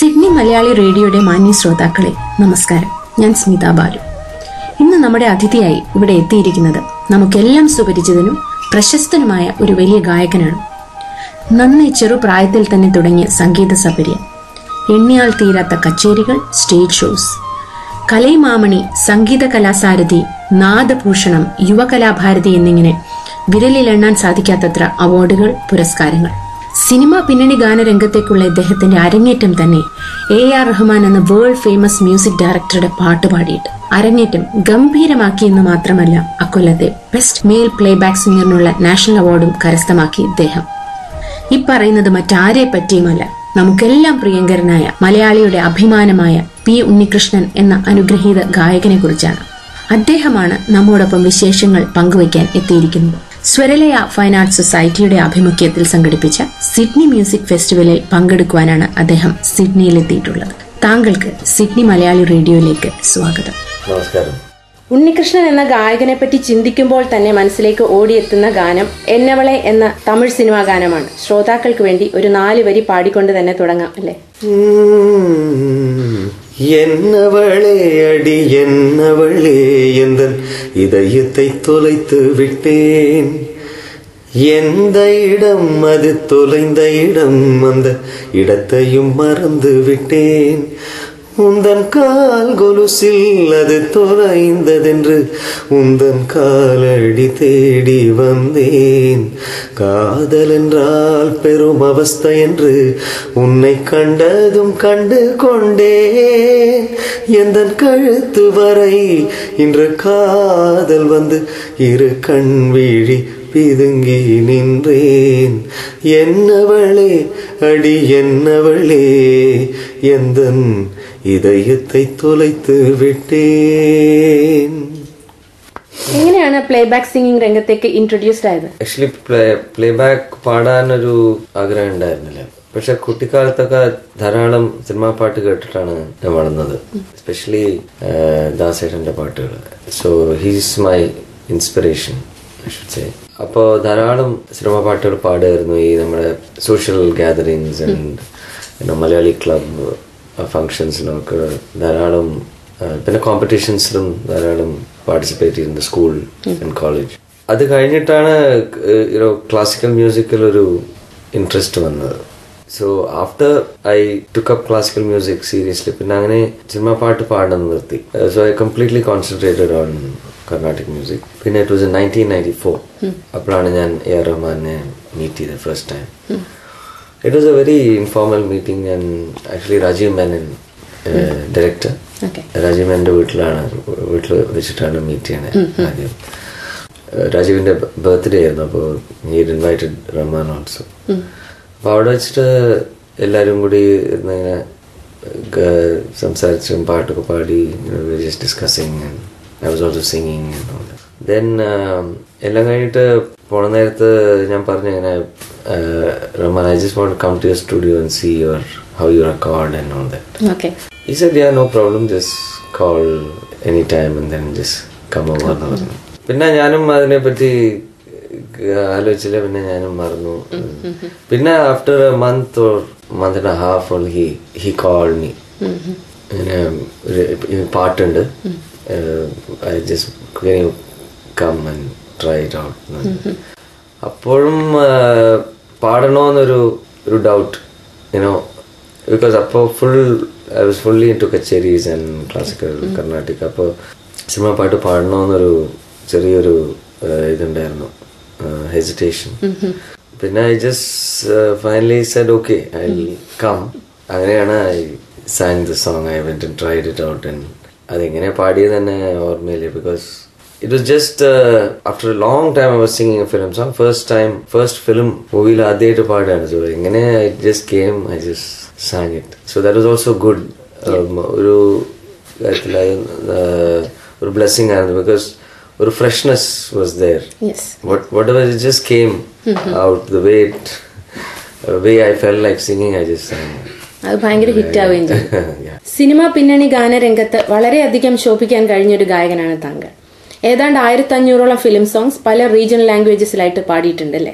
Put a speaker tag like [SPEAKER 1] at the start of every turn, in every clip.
[SPEAKER 1] Sydney Malayali റേഡിയോയുടെ മാന്യ ശ്രോതാക്കളെ നമസ്കാരം. ഞാൻ സ്മിത ബാലു. ഇന്ന് നമ്മുടെ അതിഥിയായി ഇവിടെ എത്തിയിരിക്കുന്നത് നമുക്കെല്ലാം സുപരിചിതനും പ്രശസ്തനുമായ ഒരു വലിയ ഗായകനാണ്. നന്നേ ചെറുപ്രായത്തിൽ തന്നെ തുടങ്ങിയ സംഗീത സപര്യ, എണ്ണിയാൽ തീരാത്ത കച്ചേരികൾ, സ്റ്റേജ് ഷോസ്, കലൈമാമണി, സംഗീത കലാസാരഥി, നാദഭൂഷണം, യുവകലാഭാരതി എന്നിങ്ങനെ വിരലിലെണ്ണാൻ സാധിക്കാത്തത്ര അവാർഡുകൾ, പുരസ്കാരങ്ങൾ. സിനിമ പിന്നണി ഗാനരംഗത്തേക്കുള്ള ഇദ്ദേഹത്തിന്റെ അരങ്ങേറ്റം തന്നെ AR റഹ്മാൻ എന്ന വേൾഡ് ഫേമസ് മ്യൂസിക് ഡയറക്ടറുടെ പാട്ട് പാടിയിട്ട് അരങ്ങേറ്റം ഗംഭീരമാക്കിയെന്ന് മാത്രമല്ല, അക്കൊല്ലത്തെ ബെസ്റ്റ് മെയിൽ പ്ലേബാക്ക് സിംഗറിനുള്ള നാഷണൽ അവാർഡും കരസ്ഥമാക്കി ഇദ്ദേഹം. ഈ പറയുന്നത് മറ്റാരെ പറ്റിയുമല്ല, നമുക്കെല്ലാം പ്രിയങ്കരനായ മലയാളിയുടെ അഭിമാനമായ P. ഉണ്ണികൃഷ്ണൻ എന്ന അനുഗ്രഹീത ഗായകനെ കുറിച്ചാണ്. അദ്ദേഹമാണ് നമ്മോടൊപ്പം വിശേഷങ്ങൾ പങ്കുവയ്ക്കാൻ എത്തിയിരിക്കുന്നത്. സ്വരലയ ഫൈൻ ആർട്സ് സൊസൈറ്റിയുടെ ആഭിമുഖ്യത്തിൽ സംഘടിപ്പിച്ച സിഡ്നി മ്യൂസിക് ഫെസ്റ്റിവലിൽ പങ്കെടുക്കുവാനാണ് അദ്ദേഹം സിഡ്നിയിലെത്തിയിട്ടുള്ളത്. താങ്കൾക്ക് സിഡ്നി മലയാളി റേഡിയോയിലേക്ക് സ്വാഗതം.
[SPEAKER 2] നമസ്കാരം.
[SPEAKER 1] ഉണ്ണികൃഷ്ണൻ എന്ന ഗായകനെ പറ്റി ചിന്തിക്കുമ്പോൾ തന്നെ മനസ്സിലേക്ക് ഓടിയെത്തുന്ന ഗാനം എന്നവളെ എന്ന തമിഴ് സിനിമാ ഗാനമാണ്. ശ്രോതാക്കൾക്ക് വേണ്ടി ഒരു 4 വരി പാടിക്കൊണ്ട് തന്നെ തുടങ്ങാം അല്ലേ?
[SPEAKER 2] എന്നവളേ അടി എന്നവളേ എന്തൻ இதயத்தை தொலைத்து விட்டேன், எந்த இடம் அது தொலைந்த இடம், அந்த இடத்தையும் மறந்து விட்டேன், உந்தன் கால் கொலுசில் அது தொலைந்ததென்று உந்தன் காலடி தேடி வந்தேன், காதல் என்றால் பெரும் அவஸ்தை என்று உன்னை கண்டதும் கண்டு கொண்டேன், எந்தன் கழுத்து வரை இன்று காதல் வந்து இரு கண் விழி பிதுங்கி நின்றேன், എന്നവളേ അടി എന്നവളേ എന്തൻ இதயத்தை தொலைத்து വിട്ടേൻ.
[SPEAKER 1] എങ്ങനെയാണ് പ്ലേബാക്ക് സിംഗിങ് രംഗത്തേക്ക് ഇൻട്രൊഡ്യൂസ്ഡ് ആയത്?
[SPEAKER 2] ആക്ച്വലി പ്ലേബാക്ക് പാടാനൊരു ആഗ്രഹം ഉണ്ടായിരുന്നില്ല. പക്ഷെ കുട്ടിക്കാലത്തൊക്കെ ധാരാളം സിനിമാ പാട്ട് കേട്ടിട്ടാണ് ഞാൻ വളർന്നത്, എസ്പെഷ്യലി ദാസേട്ടന്റെ പാട്ടുകൾ. So he's my inspiration I should say. അപ്പോൾ ധാരാളം സിനിമാ പാട്ടുകൾ പാടുമായിരുന്നു ഈ നമ്മുടെ social gatherings and Malayali club ഫങ്ഷൻസിനൊക്കെ ധാരാളം, പിന്നെ കോമ്പറ്റീഷൻസിലും ധാരാളം പാർട്ടിസിപ്പേറ്റ് ചെയ്യുന്നത് സ്കൂൾ ആൻഡ് കോളേജ്. അത് കഴിഞ്ഞിട്ടാണ് ക്ലാസിക്കൽ മ്യൂസിക്കിൽ ഒരു ഇൻട്രസ്റ്റ് വന്നത്. So after I took up classical music seriously, പിന്നെ അങ്ങനെ സിനിമാ പാട്ട് പാടുന്നത് നിർത്തി. So I completely concentrated on Carnatic music. പിന്നെ ഇറ്റ് വാസ് 1994. അപ്പോഴാണ് ഞാൻ AR റഹ്മാനെ മീറ്റ് ചെയ്തത് first time. It was a very informal meeting and actually Rajiv Menon, director, Rajiv Menonന്റെ വീട്ടിൽ വെച്ചിട്ടാണ് മീറ്റ് ചെയ്യണത് ആദ്യം. രാജീവിന്റെ ബർത്ത്ഡേ ആയിരുന്നു, അപ്പോൾ he invited റഹ്മാൻ ഓൾസോ. അപ്പോൾ അവിടെ വെച്ചിട്ട് എല്ലാവരും കൂടി ഇരുന്നിങ്ങനെ സംസാരിച്ചും പാട്ടൊക്കെ പാടി, just discussing and I was also singing and all that. Then എല്ലാം കഴിഞ്ഞിട്ട് പോണ നേരത്ത് ഞാൻ പറഞ്ഞു ഇങ്ങനെ, Rahman, I just want to come to your studio and see how you record and all that.
[SPEAKER 1] Okay.
[SPEAKER 2] He said, yeah, no problem, just call anytime and then just come over. പിന്നെ ഞാനും അതിനെപ്പറ്റി ആലോചിച്ചില്ല, പിന്നെ ഞാനും മറന്നു. പിന്നെ after a month or month and a half he called me. ഇങ്ങനെ പാട്ടുണ്ട്, I just can you come and try it out. അപ്പോഴും പാടണമെന്നൊരു ഡൗട്ട്, ബിക്കോസ് അപ്പോൾ I was fully into kutcheris and classical Carnatic. അപ്പോൾ സിനിമ പാട്ട് പാടണമെന്നൊരു ചെറിയൊരു ഇതുണ്ടായിരുന്നു, ഹെസിറ്റേഷൻ. പിന്നെ I just finally said okay, I'll come. അങ്ങനെയാണ് I sang the song. I went and tried it out and അതെങ്ങനെ പാടിയത് തന്നെ ഓർമ്മയില്ല, because it was just after a long time I was singing a film song, first film movie la adeyittu paadana. So engane it just came, I just sang it. So that was also good, oru blessing aayirundu, because oru freshness was there.
[SPEAKER 1] Yes,
[SPEAKER 2] whatever it just came out the way I felt like singing, I just sang.
[SPEAKER 1] അത് ഭയങ്കര hit ആവുകയും ചെയ്തു. Cinema പിന്നണി ഗാനരംഗത്ത് വളരെയധികം ശോഭിക്കാൻ കഴിഞ്ഞൊരു ഗായകനാണ് താങ്കൾ. ഏതാണ്ട് 1500ഓളം film songs പല റീജിയണൽ ലാംഗ്വേജസിലായിട്ട് പാടിയിട്ടുണ്ടല്ലേ?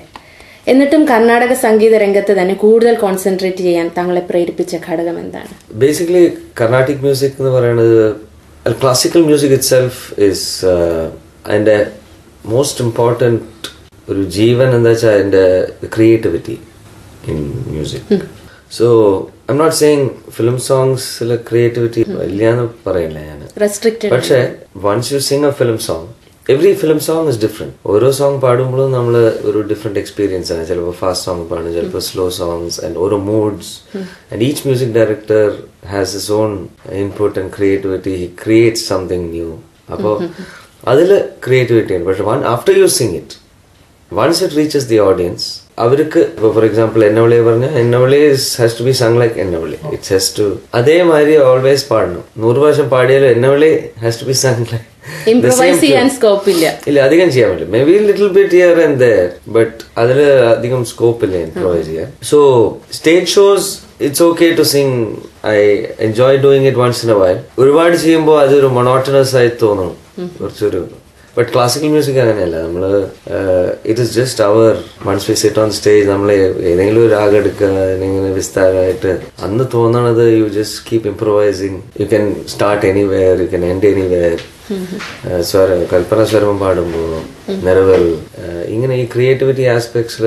[SPEAKER 1] എന്നിട്ടും കർണാടക സംഗീത രംഗത്ത് തന്നെ കൂടുതൽ കോൺസെൻട്രേറ്റ് ചെയ്യാൻ താങ്കളെ പ്രേരിപ്പിച്ച ഘടകം എന്താണ്?
[SPEAKER 2] ബേസിക്കലി കർണാട്ടിക് മ്യൂസിക് എന്ന് പറയുന്നത് classical music itself is അതിൻ്റെ മോസ്റ്റ് ഇമ്പോർട്ടൻറ്റ് ഒരു ജീവൻ എന്താ വെച്ചാൽ അതിൻ്റെ creativity in music. So I'm not saying film സോങ്സിലെ ക്രിയേറ്റിവിറ്റി ഇല്ലാന്ന് പറയില്ല ഞാൻ, പക്ഷേ once you sing a film song, every film song is different. ഓരോ സോങ് പാടുമ്പോഴും നമ്മൾ ഒരു ഡിഫറെന്റ് എക്സ്പീരിയൻസ് ആണ്. ചിലപ്പോൾ ഫാസ്റ്റ് സോങ് പാടും, ചിലപ്പോൾ സ്ലോ സോങ്സ്, ആൻഡ് ഓരോ moods. And each music director has his own input and creativity. He creates something new. അപ്പോൾ അതിൽ ക്രിയേറ്റിവിറ്റി ഉണ്ട്. പക്ഷെ after you sing it, once it reaches the audience, അവർക്ക് ഇപ്പോൾ ഫോർ എക്സാമ്പിൾ എന്നവളിയെ പറഞ്ഞാൽ Ennavale has to be sung like Ennavale. It's has to അതേമാതിരി always പാടണം. 100 പ്രാവശ്യം പാടിയാലും Ennavale has to be sung like.
[SPEAKER 1] Improvise ചെയ്യാൻ സ്കോപ്പ് ഇല്ല,
[SPEAKER 2] അധികം ചെയ്യാൻ പറ്റില്ല. Maybe little bit here and there, but അതിൽ അധികം സ്കോപ്പ് ഇല്ല ഇംപ്രവൈസ് ചെയ്യാൻ. So stage shows it's okay to sing. I enjoy doing it once in a while. ഒരുപാട് ചെയ്യുമ്പോൾ അതൊരു മൊണോട്ടണസ് ആയി തോന്നണം കുറച്ചൊരു. ബട്ട് ക്ലാസിക്കൽ മ്യൂസിക് അങ്ങനെയല്ല. നമ്മള് ഇറ്റ് ഇസ് ജസ്റ്റ് അവർ once we sit on stage, നമ്മൾ ഏതെങ്കിലും ഒരു രാഗം എടുക്കുക, അതിനെങ്ങനെ വിസ്താരമായിട്ട് അന്ന് തോന്നണത് you just keep improvising. You can start anywhere, you can end anywhere. കൽപ്പന സ്വരം പാടുമ്പോൾ നിറവൽ, ഇങ്ങനെ ഈ ക്രിയേറ്റിവിറ്റി ആസ്പെക്ട്സിൽ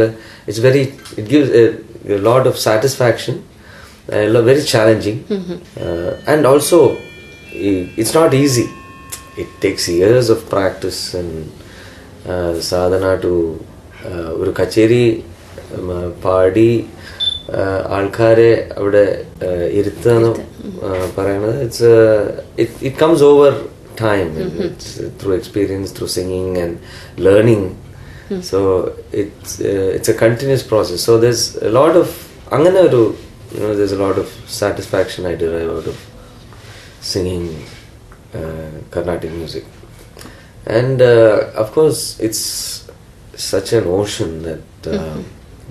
[SPEAKER 2] it's very, it gives a lot of satisfaction, very challenging. And also it's not easy. It takes years of practice and sadhana to ഒരു കച്ചേരി പാടി ആൾക്കാരെ അവിടെ ഇരുത്തുക എന്ന് പറയണത്. It comes over time, through experience, through singing and learning. So it's A continuous process. So there's a lot of അങ്ങനെ ഒരു there's a lot of satisfaction I derive out of singing Carnatic music. And of course it's such an ocean that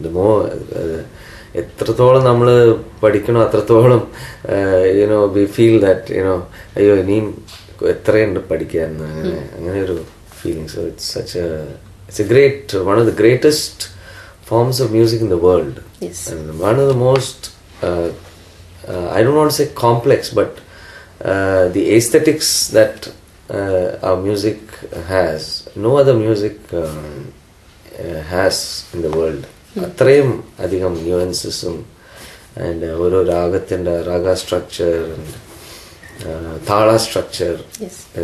[SPEAKER 2] the more എത്രത്തോളം നമ്മൾ പഠിക്കണോ അത്രത്തോളം we feel that അയ്യോ ഇനിയും എത്രയുണ്ട് പഠിക്കാൻ, അങ്ങനെ ഒരു feeling. So it's a great, one of the greatest forms of music in the world.
[SPEAKER 1] Yes.
[SPEAKER 2] And one of the most I don't want to say complex, but the aesthetics that our music has, no other music has in the world. അത്രയും അധികം ന്യൂവൻസസും and ഓരോ രാഗത്തിൻ്റെ raga structure and tala structure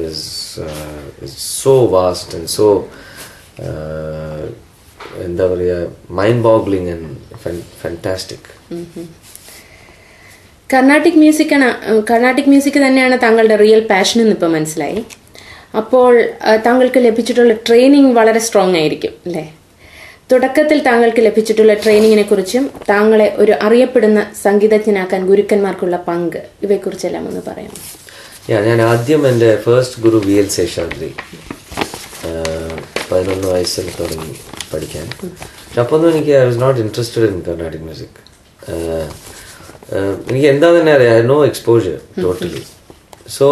[SPEAKER 2] is so vast and so എന്താ പറയുക, mind boggling and fantastic.
[SPEAKER 1] Carnatic music തന്നെയാണ് താങ്കളുടെ real passion എന്ന് ഇപ്പോൾ മനസ്സിലായി. അപ്പോൾ താങ്കൾക്ക് ലഭിച്ചിട്ടുള്ള ട്രെയിനിങ് വളരെ സ്ട്രോങ് ആയിരിക്കും അല്ലേ? തുടക്കത്തിൽ താങ്കൾക്ക് ലഭിച്ചിട്ടുള്ള ട്രെയിനിങ്ങിനെ കുറിച്ചും താങ്കളെ ഒരു അറിയപ്പെടുന്ന സംഗീതജ്ഞനാക്കാൻ ഗുരുക്കന്മാർക്കുള്ള പങ്ക്, ഇവയെക്കുറിച്ചെല്ലാം ഒന്ന് പറയാം.
[SPEAKER 2] ഞാൻ ആദ്യം എൻ്റെ ഫസ്റ്റ് ഗുരു VL ശേഷാദ്രി 11 വയസ്സിൽ തുടങ്ങി പഠിക്കാൻ. അപ്പോൾ ഒന്നും എനിക്ക് I was not interested in Carnatic music. എനിക്ക് എന്താ തന്നെ അറിയാം, നോ എക്സ്പോഷർ ടോട്ടലി. സോ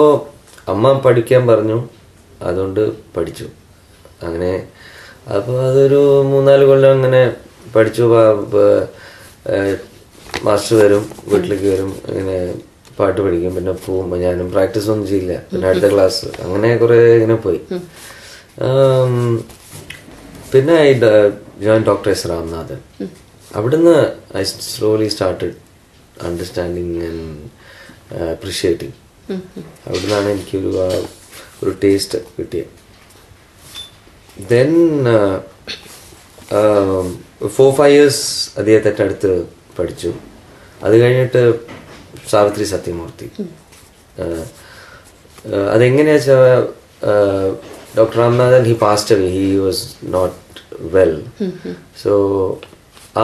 [SPEAKER 2] അമ്മ പഠിക്കാൻ പറഞ്ഞു, അതുകൊണ്ട് പഠിച്ചു. അങ്ങനെ അപ്പോൾ അതൊരു 3-4 കൊല്ലം അങ്ങനെ പഠിച്ചു. മാസ്റ്റർ വരും, വീട്ടിലേക്ക് വരും, അങ്ങനെ പാട്ട് പഠിക്കും, പിന്നെ പോവും. ഞാനും പ്രാക്ടീസ് ഒന്നും ചെയ്യില്ല, പിന്നെ അടുത്ത ക്ലാസ്, അങ്ങനെ കുറേ ഇങ്ങനെ പോയി. പിന്നെ I join doctor S. Ramnathan. അവിടുന്ന് I slowly started understanding and appreciating. അവിടുന്നാണ് എനിക്കൊരു ടേസ്റ്റ് കിട്ടിയത്. ദെൻ 4-5 years അദ്ദേഹത്തെ അടുത്ത് പഠിച്ചു. അത് കഴിഞ്ഞിട്ട് സാവിത്രി സത്യമൂർത്തി. അതെങ്ങനെയാ വെച്ചാൽ doctor Ramnathan he passed away, he was not well. So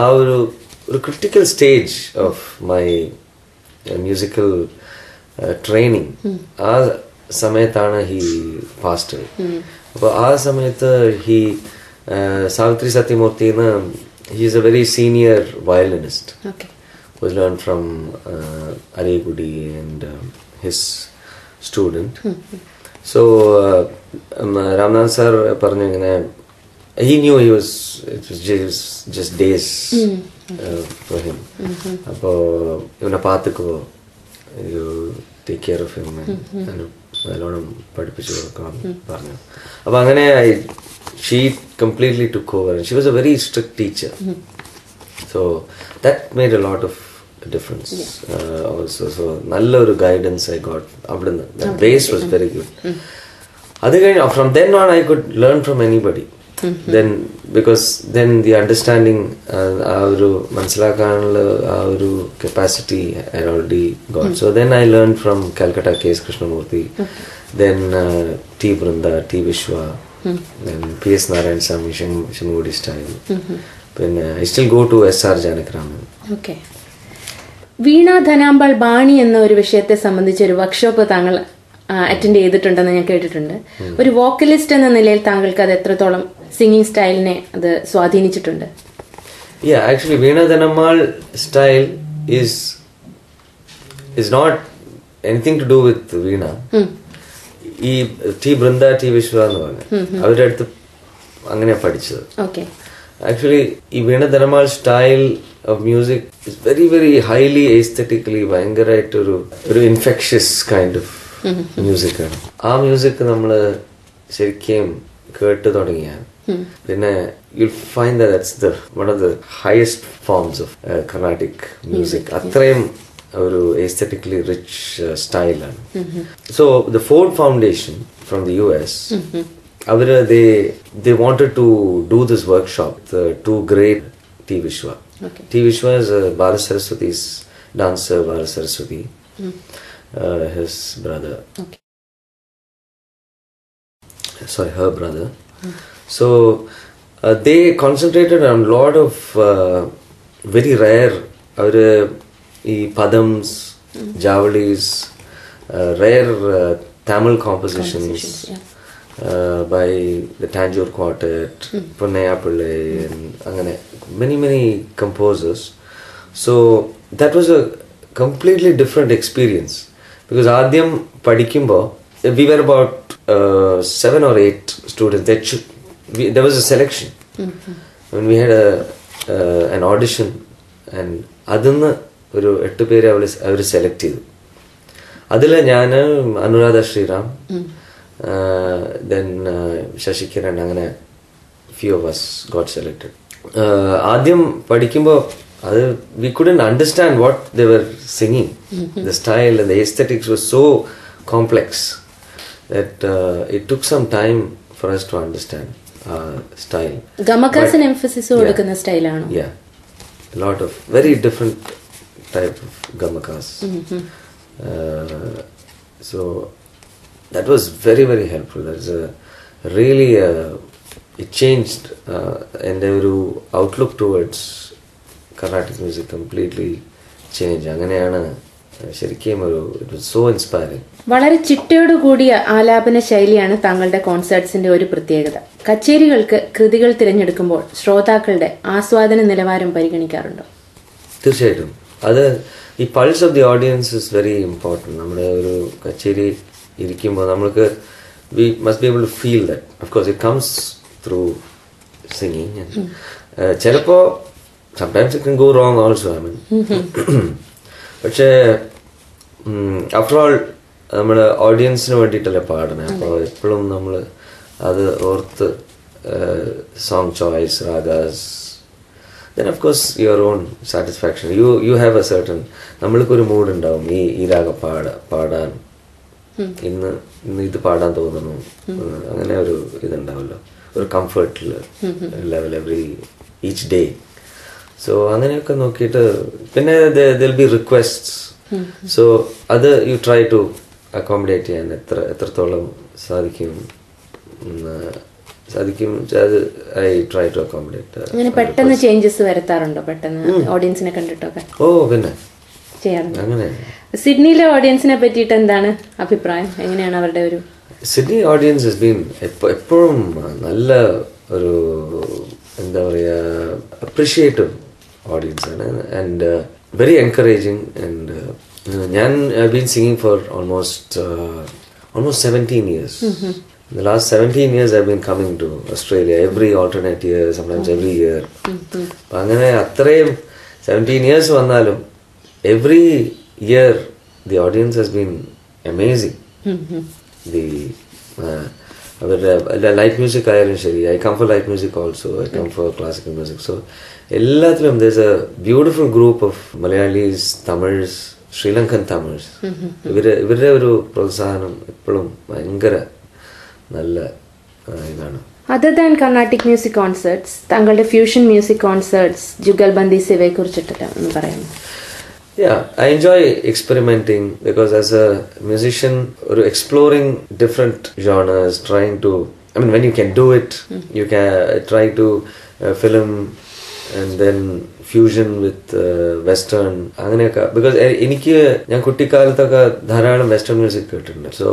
[SPEAKER 2] ആ ഒരു critical stage of my musical training, ആ സമയത്താണ് ഹി പാസ്ഡ് അവേ. അപ്പോൾ ആ സമയത്ത് സാവിത്രി സത്യമൂർത്തിന്ന്, he is a very senior violinist, was learned from Arigudi and his student. So Ramnath sir പറഞ്ഞു, ഇങ്ങനെ he knew it was just days for him. അപ്പോൾ ഇവനെ പാത്തുക്കുവോ, you take care of him and നല്ലോണം പഠിപ്പിച്ചു കൊടുക്കണം പറഞ്ഞു. അപ്പോൾ അങ്ങനെ she completely took over and she was a very strict teacher. So that made a lot of difference. Also, so nallor guidance I got avudunnu. The base was very good. From then on I could learn from anybody. Then because then the understanding our manasilakanalla our capacity I already got. So then I learned from Calcutta K.S. Krishnamurthy, then T. Brunda, T. Vishwa, then P.S. Narayan Swami, Shimugudi style. Then I still go to S.R. Janakiraman.
[SPEAKER 1] Okay. വീണ ധനാമ്പാൾ ബാണി എന്ന ഒരു വിഷയത്തെ സംബന്ധിച്ച് ഒരു workshop താങ്കൾ attend ചെയ്തിട്ടുണ്ടെന്ന് ഞാൻ കേട്ടിട്ടുണ്ട്. ഒരു വോക്കലിസ്റ്റ് എന്ന നിലയിൽ താങ്കൾക്ക് അത് എത്രത്തോളം സിംഗിങ് സ്റ്റൈലിനെ അത് സ്വാധീനിച്ചിട്ടുണ്ട്?
[SPEAKER 2] Yeah, actually Veena Dhanammal style is not anything to do with Veena. ഈ ടി ബൃന്ദ ടി വിശ്വ എന്ന് പറഞ്ഞു അവരുടെ അടുത്ത് അങ്ങനെ പഠിച്ചത്.
[SPEAKER 1] Okay.
[SPEAKER 2] Actually ഈ Veena Dhanammal style of music is very very highly aesthetically ഭയങ്കരമായിട്ടൊരു ഇൻഫെക്ഷ്യസ് കൈൻഡ് ഓഫ് മ്യൂസിക് ആണ്. ആ മ്യൂസിക് നമ്മൾ ശരിക്കും കേട്ട് തുടങ്ങിയാൽ പിന്നെ you'll find that's the one of the highest forms of Carnatic music. അത്രയും ഒരു എസ്തെറ്റിക്കലി റിച്ച് സ്റ്റൈലാണ്. So the Ford Foundation from the US, they wanted to do this workshop. The two great T. Vishwa.
[SPEAKER 1] Okay.
[SPEAKER 2] T. Vishwa is Bala Saraswati's dancer, Bala Saraswati, his brother.
[SPEAKER 1] Okay.
[SPEAKER 2] Sorry, her brother. So they concentrated on a lot of very rare padams, javalis, rare Tamil compositions.
[SPEAKER 1] Yeah.
[SPEAKER 2] By the Tanjore Quartet, Ponnaya Pillai, and many composers. So that was a completely different experience because Adyam Padikimbo, we were about 7 or 8 students. There was a selection. When we had an audition, and adanna oru 8 പേരെ അവർ select ചെയ്തു. അതിൽ ഞാൻ Anuradha Sriram, then Shashikiran, അങ്ങനെ few of us got selected. ആദ്യം പഠിക്കുമ്പോൾ we couldn't understand what they were singing. The style and the aesthetics was so complex that it took some time for us to understand style.
[SPEAKER 1] ഗമകാസിന് emphasis കൊടുക്കുന്ന സ്റ്റൈലാണോ?
[SPEAKER 2] Yeah, a lot of very different type of gamakas. So that was very very helpful. That's really it changed and our outlook towards Carnatic music completely changed. അങ്ങനെയാണ് ശരിക്കും it was so inspiring.
[SPEAKER 1] വളരെ ചിട്ടയോട് കൂടിയ ആലാപന ശൈലിയാണ് താങ്കളുടെ കോൺസേർട്സിന്റെ ഒരു പ്രത്യേകത. കച്ചേരികൾക്ക് കൃതികൾ തിരഞ്ഞെടുക്കുമ്പോൾ ശ്രോതാക്കളുടെ ആസ്വാദന നിലവാരം പരിഗണിക്കാറുണ്ടോ?
[SPEAKER 2] തീർച്ചയായിട്ടും. അത് ഈ pulse of the audience is very important. നമ്മുടെ ഒരു കച്ചേരി ഇരിക്കുമ്പോൾ നമ്മൾക്ക് we must be able to feel that. Of course it comes through singing and ചിലപ്പോൾ sometimes it can go wrong also. I mean പക്ഷേ after all നമ്മൾ ഓഡിയൻസിന് വേണ്ടിയിട്ടല്ലേ പാടണേ. അപ്പോൾ എപ്പോഴും നമ്മൾ അത് ഓർത്ത് song choice, ragas, then of course your own satisfaction. You have a certain നമ്മൾക്കൊരു മൂഡ് ഉണ്ടാവും ഈ രാഗ പാടാൻ ഇന്ന് ഇത് പാടാൻ തോന്നുന്നു, അങ്ങനെ ഒരു ഇതുണ്ടാവല്ലോ, ഒരു comfort level each day. So അങ്ങനെയൊക്കെ നോക്കിയിട്ട് പിന്നെ there'll be requests. സോ അത് you try to accommodate ചെയ്യാൻ എത്രത്തോളം സാധിക്കും I try to accommodate.
[SPEAKER 1] അങ്ങനെ പെട്ടെന്ന് ചേഞ്ചസ് വരുത്താറുണ്ടോ? പെട്ടെന്ന് ഓഡിയൻസിനെ കണ്ടിട്ടൊക്കെ?
[SPEAKER 2] ഓ പിന്നെ
[SPEAKER 1] ചെയ്യാറുണ്ട്.
[SPEAKER 2] അങ്ങനെ.
[SPEAKER 1] സിഡ്നിയിലെ ഓഡിയൻസിനെ പറ്റിയിട്ട് എന്താണ് അഭിപ്രായം? എങ്ങനെയാണ് അവരുടെ ഒരു?
[SPEAKER 2] സിഡ്നി ഓഡിയൻസ് has been എപ്പോഴും നല്ല ഒരു എന്താ പറയുക അപ്രിഷിയേറ്റീവ് ഓഡിയൻസ് ആണ് ആൻഡ് വെരി എൻകറേജിങ്. ആൻഡ് ഞാൻ I've been singing for almost 17 years. the last 17 years I've been coming to Australia every alternate year, sometimes every year. അങ്ങനെ അത്രയും 17 years വന്നാലും every year the audience has been amazing. The അവരുടെ light music ആയാലും ശരി, I come for light music also, I come for classical music. So എല്ലാത്തിലും there's a beautiful group of Malayalis, Tamils, Sri Lankan Tamils. ഇവരുടെ ഒരു പ്രോത്സാഹനം എപ്പോഴും ഭയങ്കര നല്ല ഇതാണ്.
[SPEAKER 1] Other than Carnatic music concerts, താങ്കളുടെ ഫ്യൂഷൻ മ്യൂസിക് കോൺസേർട്സ്, ജുഗൽബന്ദി സേവയെ കുറിച്ചിട്ട് ഒന്ന് പറയാമോ?
[SPEAKER 2] Yeah, I enjoy experimenting because as a musician, exploring different genres, trying to, when you can do it, you can try to film and then fusion with western. Because ഞാൻ കുട്ടിക്കാലത്തൊക്കെ ധാരാളം western music കേട്ടിട്ടുണ്ട്. So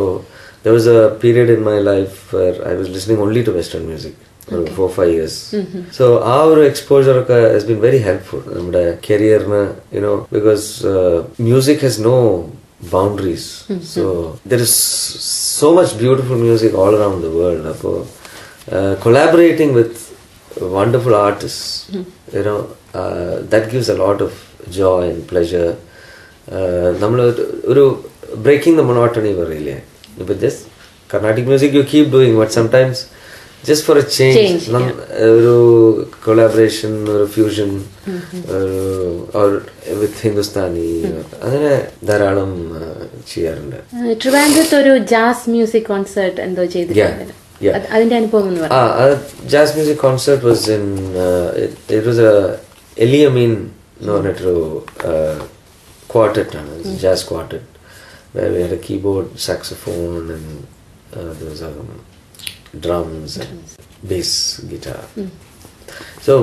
[SPEAKER 2] there was a period in my life where I was listening only to western music. 4-5 years. So our exposure has been very helpful in our career, because music has no boundaries. So there is so much beautiful music all around the world. Collaborating with wonderful artists, that gives a lot of joy and pleasure. Breaking the monotony, really. But just Carnatic music you keep doing, but sometimes just for a change, collaboration or a fusion or with Hindustani, അങ്ങനെ ധാരാളം ചെയ്യാറുണ്ട്.
[SPEAKER 1] ട്രിവാൻഡ്രത്ത് ഒരു jazz music concert എന്തോ ചെയ്തിട്ടുണ്ട്, അതിന്റെ അനുഭവം എന്ന് പറയാം.
[SPEAKER 2] Jazz music concert was in it was എലിയമീൻ എന്ന് പറഞ്ഞിട്ടൊരു ക്വാർട്ടറ്റ് ആണ്, jazz quartet, where we had a keyboard, saxophone and there was drums and bass guitar. So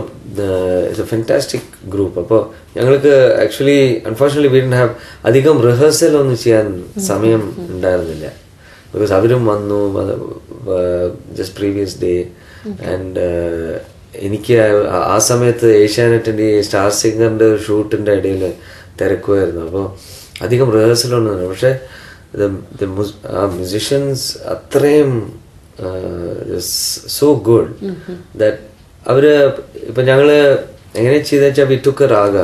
[SPEAKER 2] it's a fantastic group. അപ്പോൾ ഞങ്ങൾക്ക് actually unfortunately we didn't have അധികം rehearsal ഒന്നും ചെയ്യാൻ സമയം ഉണ്ടായിരുന്നില്ല, because അവരും വന്നു just previous day and എനിക്ക് ആ സമയത്ത് ഏഷ്യാനെറ്റിൻ്റെ സ്റ്റാർ സിംഗറിൻ്റെ ഷൂട്ടിൻ്റെ ഇടയിൽ തിരക്കുമായിരുന്നു. അപ്പോൾ അധികം റിഹേഴ്സലൊന്നും. പക്ഷെ മ്യൂസിഷ്യൻസ് അത്രയും സോ ഗുഡ് ദാറ്റ് അവര് ഇപ്പൊ ഞങ്ങള് എങ്ങനെ ചെയ്തെന്ന് വെച്ചാൽ we took A raga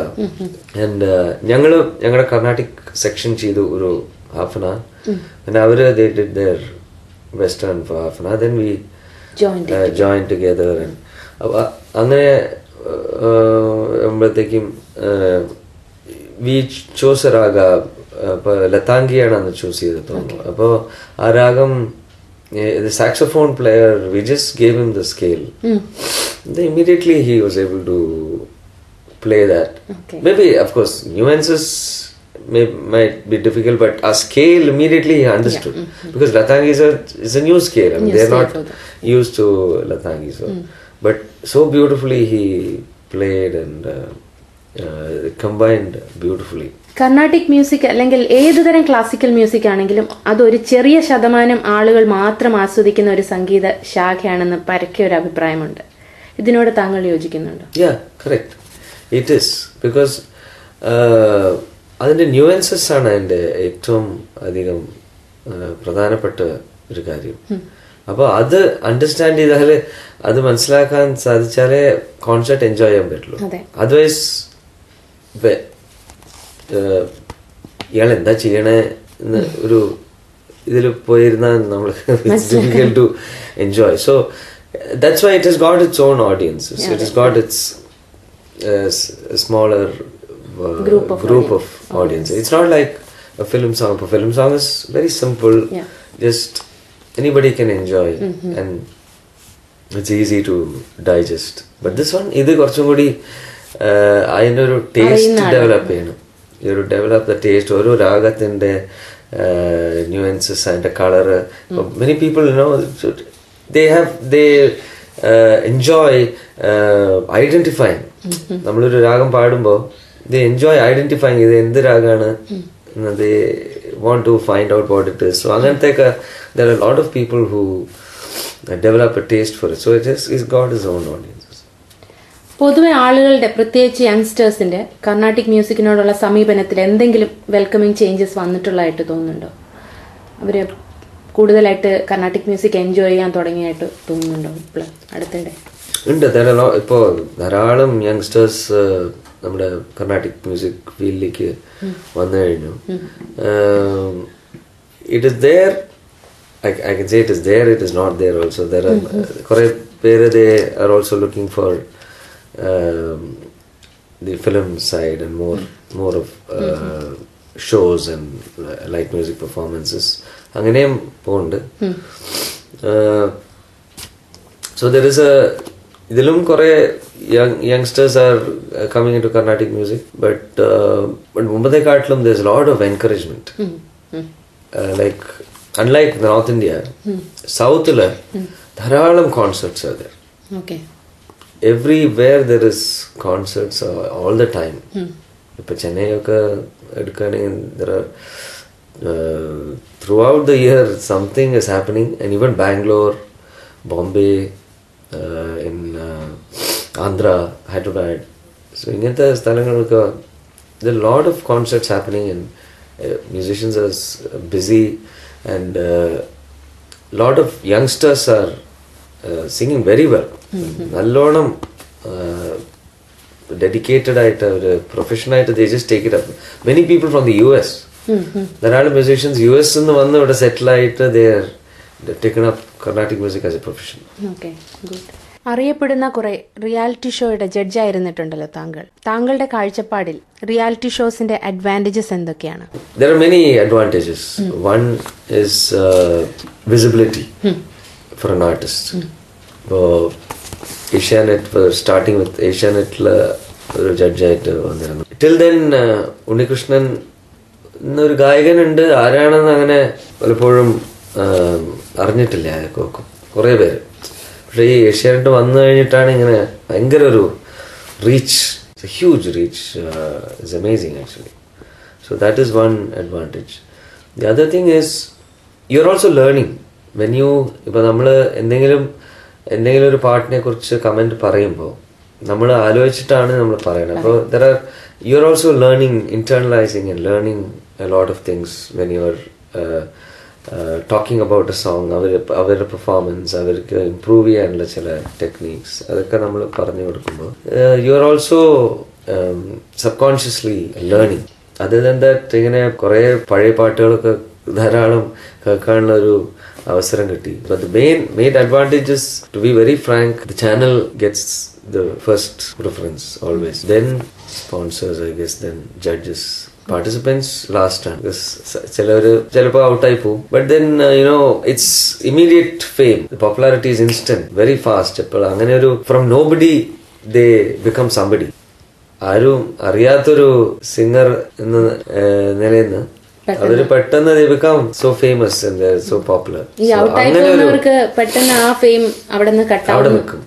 [SPEAKER 2] and ഞങ്ങളുടെ കർണാട്ടിക് സെക്ഷൻ ചെയ്തു ഒരു ഹാഫ് ആൻ അവർ, and അവര് they did their western for half an hour, then we joined together and അങ്ങനെ ആകുമ്പോഴത്തേക്കും വി ചോസ് എ രാഗ. അപ്പോൾ ലതാംഗിയാണ് അന്ന് ചൂസ് ചെയ്ത് തോന്നുന്നു. അപ്പോൾ ആ രാഗം the saxophone player, we just gave him the scale. Then immediately he was able to play that. Maybe of course nuances might be difficult, but a scale immediately he understood. Because Latangi is a new scale. They're not used to Latangi, so but so beautifully he played and combined beautifully.
[SPEAKER 1] Carnatic music അല്ലെങ്കിൽ ഏതുതരം classical music ആണെങ്കിലും അതൊരു ചെറിയ ശതമാനം ആളുകൾ മാത്രം ആസ്വദിക്കുന്ന ഒരു സംഗീത ശാഖയാണെന്ന് പരക്കെ ഒരു അഭിപ്രായമുണ്ട്. ഇതിനോട് താങ്കൾ യോജിക്കുന്നുണ്ടോ?
[SPEAKER 2] Yeah, correct. It is. Because അതിന്റെ ന്യൂവൻസസ് ആണ് അതിന്റെ ഏറ്റവും അധികം പ്രധാനപ്പെട്ട ഒരു കാര്യം. അപ്പോൾ അത് അണ്ടർസ്റ്റാൻഡ് ചെയ്താൽ, അത് മനസ്സിലാക്കാൻ സാധിച്ചാലേ കോൺസെർട്ട് എൻജോയ് ചെയ്യാൻ പറ്റുള്ളൂ. അതർവൈസ് ഇയാൾ എന്താ ചെയ്യണേ എന്ന് ഒരു ഇതിൽ പോയിരുന്നാൽ നമ്മൾക്ക് difficult to enjoy. So that's why it has got its own audiences. It has got its smaller group of audience. It's not like a film song. A film song is very simple. Just anybody can enjoy and it's easy to digest. But this one, ഇത് കുറച്ചും കൂടി അതിൻ്റെ ഒരു taste develop ചെയ്യണം. Develop the taste. ഓരോ രാഗത്തിൻ്റെ nuances, അതിൻ്റെ colour. Many people they enjoy identifying. നമ്മളൊരു രാഗം പാടുമ്പോൾ they enjoy identifying ഇത് എന്ത് രാഗമാണ്. they want to find out what it is. So അങ്ങനത്തെയൊക്കെ there are a lot of people who develop a taste for it. So it's got its own audiences.
[SPEAKER 1] പൊതുവെ ആളുകളുടെ, പ്രത്യേകിച്ച് യങ്സ്റ്റേഴ്സിന്റെ കർണാട്ടിക് മ്യൂസിക്കിനോടുള്ള സമീപനത്തിൽ എന്തെങ്കിലും വെൽക്കമിങ് ചേഞ്ചസ് വന്നിട്ടുള്ളതായിട്ട് തോന്നുന്നുണ്ടോ? അവര് കൂടുതലായിട്ട് കർണാട്ടിക് മ്യൂസിക് എൻജോയ് ചെയ്യാൻ തുടങ്ങിയായിട്ട് തോന്നുന്നുണ്ടോ ഇപ്പോൾ അടുത്തിടെ?
[SPEAKER 2] ഉണ്ട്. ഇപ്പോൾ ധാരാളം യങ്സ്റ്റേഴ്സ് നമ്മുടെ കർണാട്ടിക് മ്യൂസിക് ഫീൽഡിലേക്ക് വന്നു കഴിഞ്ഞു. It is there, I can say it is there, it is not there also. There are kore pere, they are also looking for the film side and more of shows and light music performances. Anganeyum pondu. So there is a idilum kore youngsters are coming into Carnatic music, but mumbade kaatlam there's a lot of encouragement. Like unlike North India, South dharalam concerts are there.
[SPEAKER 1] Okay.
[SPEAKER 2] Everywhere there is concerts all the time. Ipo Chennai oka edukane, there are throughout the year something is happening, and even Bangalore, Bombay, in Andhra, Hyderabad. So ingantha sthalangalukku there are a lot of concerts happening, and musicians are busy, and lot of youngsters are singing very well. Nallonam dedicated ആയിട്ട് ഒരു profession ആയിട്ട് they just take it up. Many people from the US, ധാരാളം musicians US നിന്ന് വന്ന് ഇവിടെ സെറ്റിൽ ആയിട്ട് they are taken up Carnatic music as a profession.
[SPEAKER 1] Okay, good. അറിയപ്പെടുന്ന കുറെ റിയാലിറ്റി ഷോയുടെ ജഡ്ജായിരുന്നിട്ടുണ്ടല്ലോ താങ്കൾ. താങ്കളുടെ കാഴ്ചപ്പാടിൽ റിയാലിറ്റി ഷോസിന്റെ അഡ്വാൻറ്റേജസ് എന്തൊക്കെയാണ്?
[SPEAKER 2] There are many advantages. One is visibility for an artist. Asianet, starting with Asianet ഒരു ജഡ്ജായിട്ട് വന്നിരുന്നു. Till then Unnikrishnan എന്നൊരു ഗായകനുണ്ട്, ആരാണെന്ന് അങ്ങനെ പലപ്പോഴും അറിഞ്ഞിട്ടില്ല ആർക്കും, കുറേ പേര്. പക്ഷേ ഈ ഏഷ്യാനെറ്റ് വന്നു കഴിഞ്ഞിട്ടാണ് ഇങ്ങനെ ഭയങ്കര ഒരു reach, huge reach. It's amazing actually. So that is one advantage. The other thing is U are also learning when you, ഇപ്പം നമ്മൾ എന്തെങ്കിലും ഒരു പാട്ടിനെ കുറിച്ച് കമൻറ്റ് പറയുമ്പോൾ നമ്മൾ ആലോചിച്ചിട്ടാണ് നമ്മൾ പറയുന്നത്. അപ്പോൾ you are also learning, internalising and learning a lot of things when you are talking about a song. അവരുടെ പെർഫോമൻസ്, അവർക്ക് ഇംപ്രൂവ് ചെയ്യാനുള്ള ചില ടെക്നീക്സ്, അതൊക്കെ നമ്മൾ പറഞ്ഞു കൊടുക്കുമ്പോൾ you are also subconsciously learning. Other than that ഇങ്ങനെ കുറേ പഴയ പാട്ടുകളൊക്കെ ധാരാളം കേൾക്കാനുള്ള ഒരു അവസരം കിട്ടി. But the main advantage is, to be very frank, the channel gets the first preference always, then sponsors, I guess, then judges, participants last time, because chelappo out ai po, but then it's immediate fame, the popularity is instant, very fast. Appo angane oru from nobody they become somebody. ആരും അറിയാത്തൊരു singer എന്ന നിലയിൽ അവര് പെട്ടെന്ന് they become so famous and they're so popular.
[SPEAKER 1] അങ്ങനെ പെട്ടെന്ന് ആ fame അവിടെ
[SPEAKER 2] നിൽക്കും.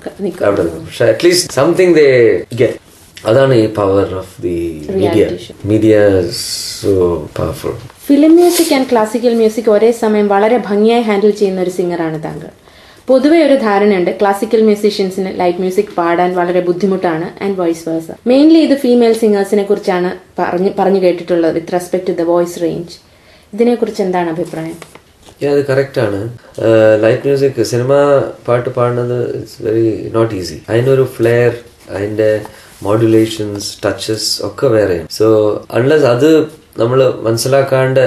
[SPEAKER 2] പക്ഷെ അറ്റ്ലീസ്റ്റ് സംതിങ് they get. അതാണ് ഈ power of the media so powerful.
[SPEAKER 1] Film music and classical music ഒരേ സമയം വളരെ ഭംഗിയായി ഹാൻഡിൽ ചെയ്യുന്ന ഒരു സിംഗറാണ് താങ്കൾ. പൊതുവെ ഒരു ധാരണയുണ്ട് ക്ലാസിക്കൽ മ്യൂസീഷ്യൻസിന് ലൈറ്റ് മ്യൂസിക് പാടാൻ വളരെ ബുദ്ധിമുട്ടാണ്, ആൻഡ് വോയിസ് വേഴ്സ. മെയിൻലി ഇത് ഫീമെയിൽ സിംഗേഴ്സിനെ കുറിച്ചാണ് പറഞ്ഞു കേട്ടിട്ടുള്ളത് with respect to the voice range. ഇതിനെ കുറിച്ച് എന്താണ് അഭിപ്രായം?
[SPEAKER 2] അത് കറക്റ്റ് ആണ്. ലൈറ്റ് മ്യൂസിക്, സിനിമ പാട്ട് പാടുന്നത് ഇറ്റ്സ് വെരി നോട്ട് ഈസി. അതിനൊരു ഫ്ലെയർ, അതിന്റെ മോഡുലേഷൻസ്, ടച്ചസ് ഒക്കെ വേറെ. സോ അൺലെസ് അത് നമ്മൾ മനസ്സിലാക്കാണ്ട്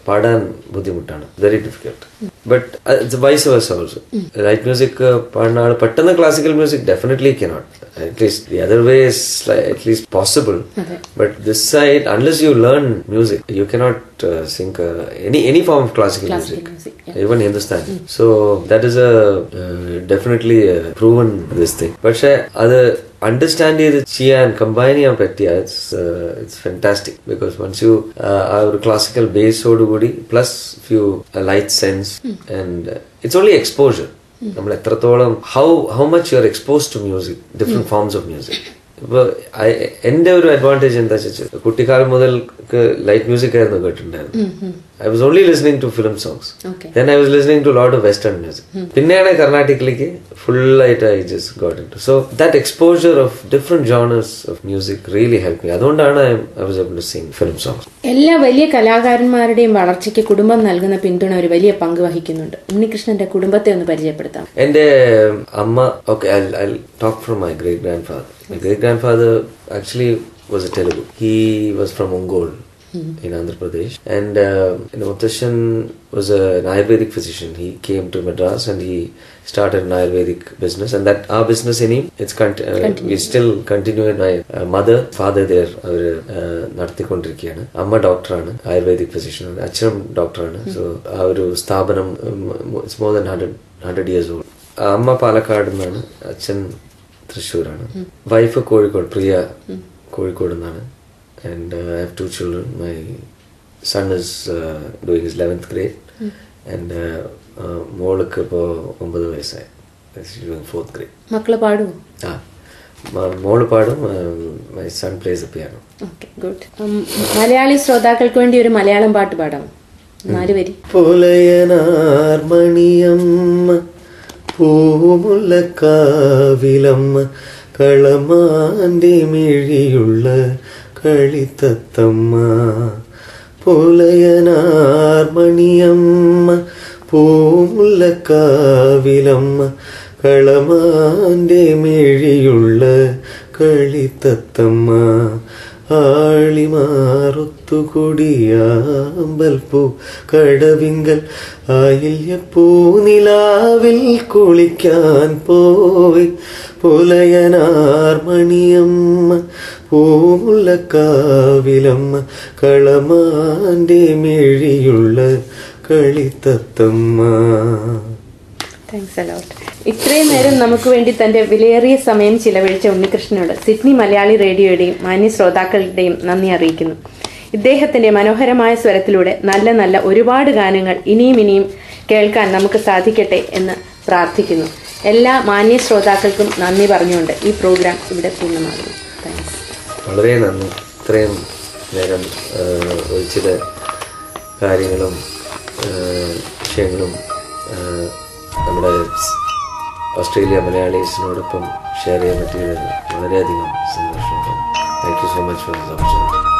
[SPEAKER 2] പാടാൻ ബുദ്ധിമുട്ടാണ്, very difficult. But it's vice versa also. Light music പാടുന്ന ആൾ പെട്ടെന്ന് classical music definitely cannot. At least the other way is at least possible. But this side, unless you learn music, you cannot sing any form of classical music. Yeah. Even Hindustani. So that is definitely a proven this thing. But അത് understand ചെയ്ത് ചെയ്യാൻ, combine ചെയ്യാൻ പറ്റിയ it's fantastic, because once you ആ ഒരു classical ബേസോടുകൂടി plus few light sense, and it's only exposure. നമ്മൾ എത്രത്തോളം how much you are expose to music, different forms of music. ഇപ്പൊ എന്റെ ഒരു അഡ്വാൻറ്റേജ് എന്താ വെച്ചാൽ, കുട്ടിക്കാലം മുതൽ ലൈറ്റ് മ്യൂസിക് ആയിരുന്നു കേട്ടിട്ടുണ്ടായിരുന്നു. I was only listening to film songs.
[SPEAKER 1] Okay.
[SPEAKER 2] Then I was listening to a lot of Western music. പിന്നെയാണ് കർണാട്ടിക്കിലേക്ക് ഫുള്ളായിട്ട് I just got into. So that exposure of different genres of music really helped me. അതുകൊണ്ടാണ് I was able to sing film songs.
[SPEAKER 1] എല്ലാ വലിയ കലാകാരന്മാരുടെയും വളർച്ചയ്ക്ക് കുടുംബം നൽകുന്ന പിന്തുണ ഒരു വലിയ പങ്ക് വഹിക്കുന്നുണ്ട്. ഉണ്ണികൃഷ്ണന്റെ കുടുംബത്തെ ഒന്ന് പരിചയപ്പെടുത്താം.
[SPEAKER 2] എന്റെ അമ്മ, okay, I'll talk from my great grandfather. My great grandfather actually was a Telugu. He was from Ongole in Andhra Pradesh, and Muttashan was an Ayurvedic physician. He came to Madras and he started an Ayurvedic business, and that our business in him, we still continue. My mother, father there നടത്തിക്കൊണ്ടിരിക്കുകയാണ്. അമ്മ ഡോക്ടറാണ്, ayurvedic physician ആണ്, അച്ഛനും ഡോക്ടറാണ്. So ആ ഒരു സ്ഥാപനം it's more than 100 years old. അമ്മ പാലക്കാട് നിന്നാണ്, അച്ഛൻ തൃശ്ശൂരാണ്. വൈഫ് കോഴിക്കോട്, പ്രിയ കോഴിക്കോട് നിന്നാണ്. And I have 2 children. My son is doing his 11th grade, and മോൾക്ക് ഇപ്പോൾ 9 വയസ്സായി. She's doing 4th grade.
[SPEAKER 1] മക്കള് പാടുമോ?
[SPEAKER 2] മോള് പാടും. My son plays the piano.
[SPEAKER 1] Okay, good. Malayali ശ്രോതാക്കൾക്ക് വേണ്ടി ഒരു മലയാളം പാട്ട് പാടാം. 4 വരി.
[SPEAKER 2] പുലയനാർമണിയമ്മ പൂമുല്ലക്കാവിലമ്മ കളമാന്റെ മിഴിയുള്ള കളിത്തത്തമ്മ. പുലയനാർമണിയമ്മ പൂമുല്ലക്കാവിലമ്മ കളമാന്റെ മിഴിയുള്ള കളിത്തത്തമ്മ. ആളിമാറൊത്തുകൂടിയാമ്പൽപ്പൂ കടവിങ്കൽ ആയില്യപ്പൂ നിലാവിൽ കുളിക്കാൻ പോയി. പുലയനാർമണിയമ്മ പൂമുല്ലക്കാവിലമ്മ കളമാന്റെ മിഴിയുള്ള കളിത്തത്തമ്മ.
[SPEAKER 1] താങ്ക്സ് അ ലോട്ട്. ഇത്രയും നേരം നമുക്ക് വേണ്ടി തന്റെ വിലയേറിയ സമയം ചിലവഴിച്ച ഉണ്ണികൃഷ്ണനോട് സിഡ്നി മലയാളി റേഡിയോയുടെയും മാന്യ ശ്രോതാക്കളുടെയും നന്ദി അറിയിക്കുന്നു. ഇദ്ദേഹത്തിന്റെ മനോഹരമായ സ്വരത്തിലൂടെ നല്ല നല്ല ഒരുപാട് ഗാനങ്ങൾ ഇനിയും കേൾക്കാൻ നമുക്ക് സാധിക്കട്ടെ എന്ന് പ്രാർത്ഥിക്കുന്നു. എല്ലാ മാന്യ ശ്രോതാക്കൾക്കും നന്ദി പറഞ്ഞുകൊണ്ട് ഈ പ്രോഗ്രാം ഇവിടെ പൂർണ്ണമാകുന്നു. താങ്ക്സ്.
[SPEAKER 2] വളരെ നന്ദി. ഇത്രയും നേരം ഒഴിച്ചിട്ട് കാര്യങ്ങളും വിഷയങ്ങളും നമ്മുടെ ഓസ്ട്രേലിയ മലയാളീസിനോടൊപ്പം ഷെയർ ചെയ്യാൻ പറ്റിയത് വളരെയധികം സന്തോഷമുണ്ട്. Thank you so much for this opportunity.